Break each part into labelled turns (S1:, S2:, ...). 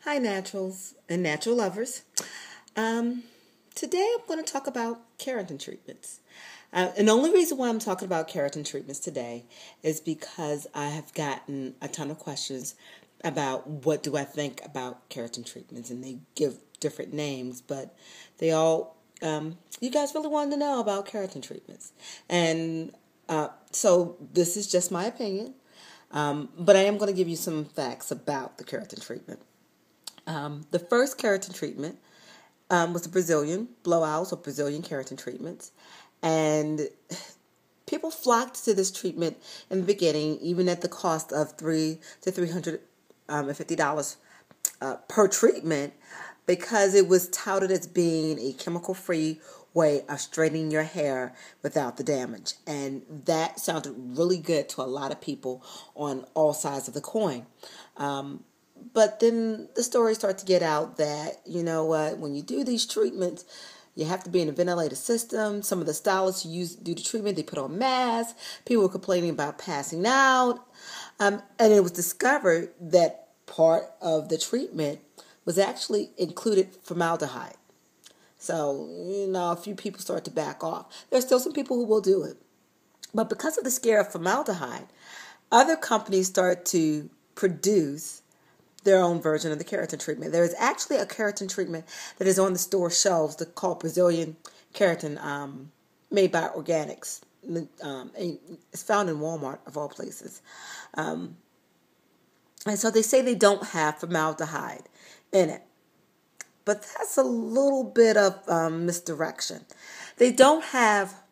S1: Hi, naturals and natural lovers. Um, Today I'm going to talk about keratin treatments. And the only reason why I'm talking about keratin treatments today is because I have gotten a ton of questions about what do I think about keratin treatments, and they give different names, but they all, you guys really wanted to know about keratin treatments. And so this is just my opinion, but I am going to give you some facts about the keratin treatment. The first keratin treatment was the Brazilian blowouts or Brazilian keratin treatments. And people flocked to this treatment in the beginning, even at the cost of $300 to $350 per treatment, because it was touted as being a chemical-free way of straightening your hair without the damage. And that sounded really good to a lot of people on all sides of the coin. But then the stories start to get out that, you know what, when you do these treatments, you have to be in a ventilated system. Some of the stylists who do the treatment, they put on masks. People were complaining about passing out. And it was discovered that part of the treatment was actually included formaldehyde. So, a few people start to back off. There's still some people who will do it. But because of the scare of formaldehyde, other companies start to produce their own version of the keratin treatment. There is actually a keratin treatment that is on the store shelves called Brazilian keratin, made by Organics. It's found in Walmart, of all places. And so they say they don't have formaldehyde in it. But that's a little bit of misdirection. They don't have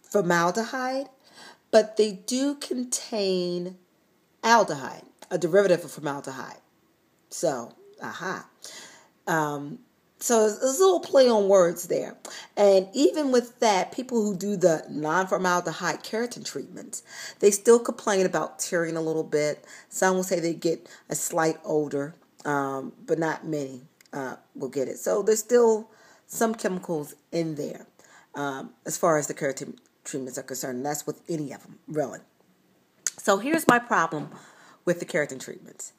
S1: formaldehyde, but they do contain aldehyde, a derivative of formaldehyde. So, So there's a little play on words there. And even with that, people who do the non-formaldehyde keratin treatments, they still complain about tearing a little bit. Some will say they get a slight odor, but not many will get it. So there's still some chemicals in there as far as the keratin treatments are concerned. And that's with any of them, really. So here's my problem with the keratin treatments.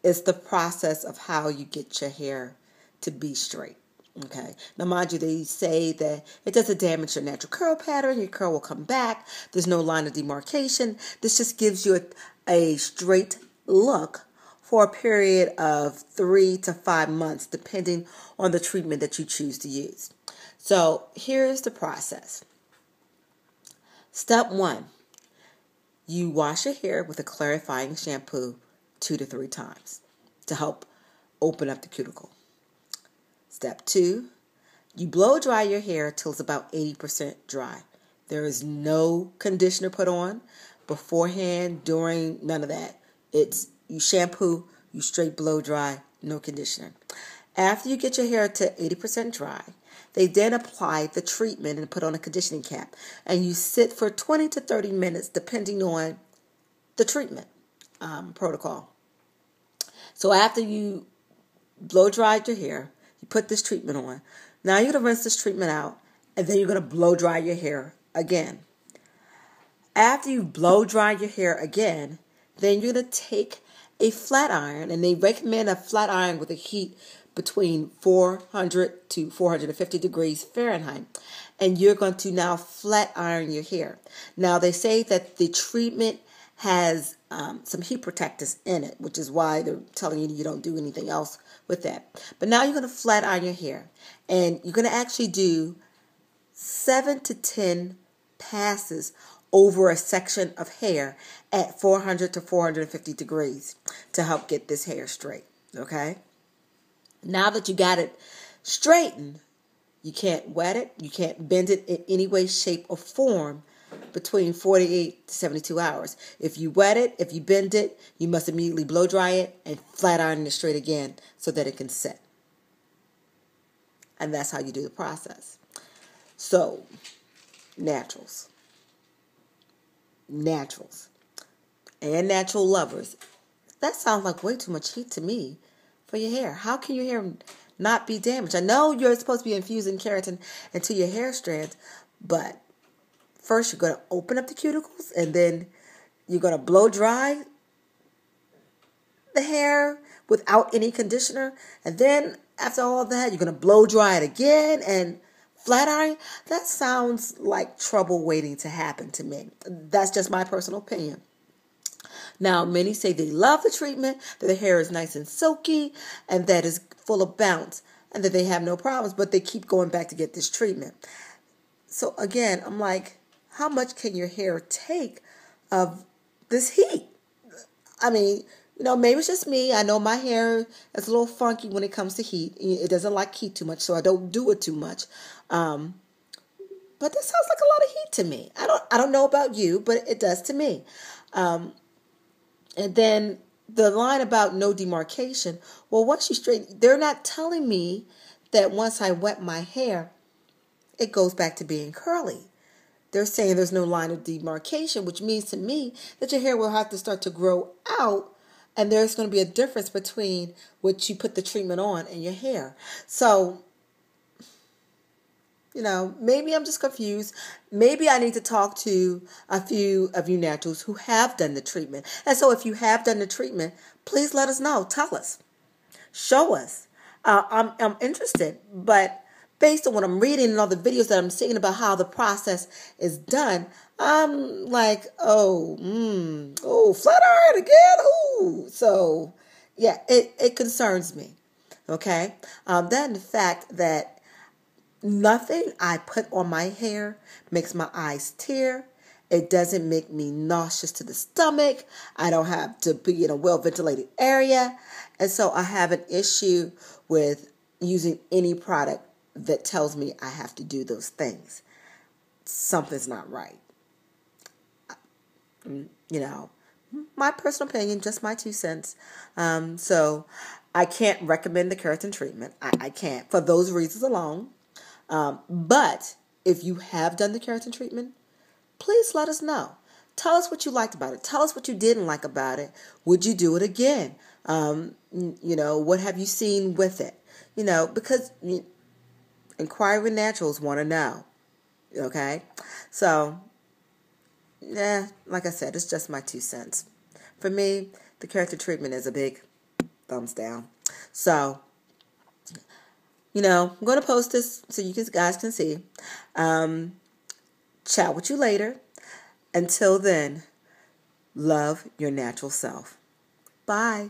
S1: It's the process of how you get your hair to be straight. Okay. Now, mind you, they say that it doesn't damage your natural curl pattern. Your curl will come back. There's no line of demarcation. This just gives you a straight look for a period of 3 to 5 months, depending on the treatment that you choose to use. So here's the process. Step 1, you wash your hair with a clarifying shampoo 2 to 3 times to help open up the cuticle. Step 2, you blow dry your hair till it's about 80% dry. There is no conditioner put on beforehand, during, none of that. It's you shampoo, you straight blow dry, no conditioner. After you get your hair to 80% dry, they then apply the treatment and put on a conditioning cap. And you sit for 20 to 30 minutes depending on the treatment protocol. So after you blow dried your hair, you put this treatment on. Now you're going to rinse this treatment out, and then you're going to blow dry your hair again. After you blow dry your hair again, then you're going to take a flat iron, and they recommend a flat iron with a heat between 400 to 450 degrees Fahrenheit. And you're going to now flat iron your hair. Now they say that the treatment has some heat protectors in it, which is why they're telling you don't do anything else with that. But now you're going to flat iron your hair, and you're going to actually do 7 to 10 passes over a section of hair at 400 to 450 degrees to help get this hair straight. Okay? Now that you got it straightened, you can't wet it, you can't bend it in any way, shape, or form between 48 to 72 hours. If you wet it, if you bend it, you must immediately blow dry it and flat iron it straight again so that it can set. And that's how you do the process. So, naturals, and natural lovers. That sounds like way too much heat to me for your hair. How can your hair not be damaged? I know you're supposed to be infusing keratin into your hair strands, but first you're going to open up the cuticles, and then you're going to blow dry the hair without any conditioner. And then after all of that, you're going to blow dry it again and flat iron. That sounds like trouble waiting to happen to me. That's just my personal opinion. Now, many say they love the treatment, that the hair is nice and silky, and that is full of bounce, and that they have no problems, but they keep going back to get this treatment. So again, I'm like, how much can your hair take of this heat? I mean, maybe it's just me. I know my hair is a little funky when it comes to heat. It doesn't like heat too much, so I don't do it too much. But this sounds like a lot of heat to me. I don't know about you, but it does to me. And then the line about no demarcation. Well, once you straighten, they're not telling me that once I wet my hair, it goes back to being curly. They're saying there's no line of demarcation, which means to me that your hair will have to start to grow out, and there's going to be a difference between what you put the treatment on and your hair. So, maybe I'm just confused. Maybe I need to talk to a few of you naturals who have done the treatment. And so if you have done the treatment, please let us know. Tell us. Show us. I'm interested, but based on what I'm reading and all the videos that I'm seeing about how the process is done, I'm like, flat iron again. Ooh. So, yeah, it concerns me. Okay? Then the fact that nothing I put on my hair makes my eyes tear. It doesn't make me nauseous to the stomach. I don't have to be in a well-ventilated area. And so I have an issue with using any product that tells me I have to do those things. Something's not right. My personal opinion, just my 2 cents. So I can't recommend the keratin treatment. I can't for those reasons alone. But if you have done the keratin treatment, please let us know. Tell us what you liked about it. Tell us what you didn't like about it. Would you do it again? What have you seen with it? Because inquiring naturals want to know. Okay? So, like I said, it's just my 2 cents. For me, the keratin treatment is a big thumbs down. So, I'm going to post this so you guys can see. Chat with you later. Until then, love your natural self. Bye.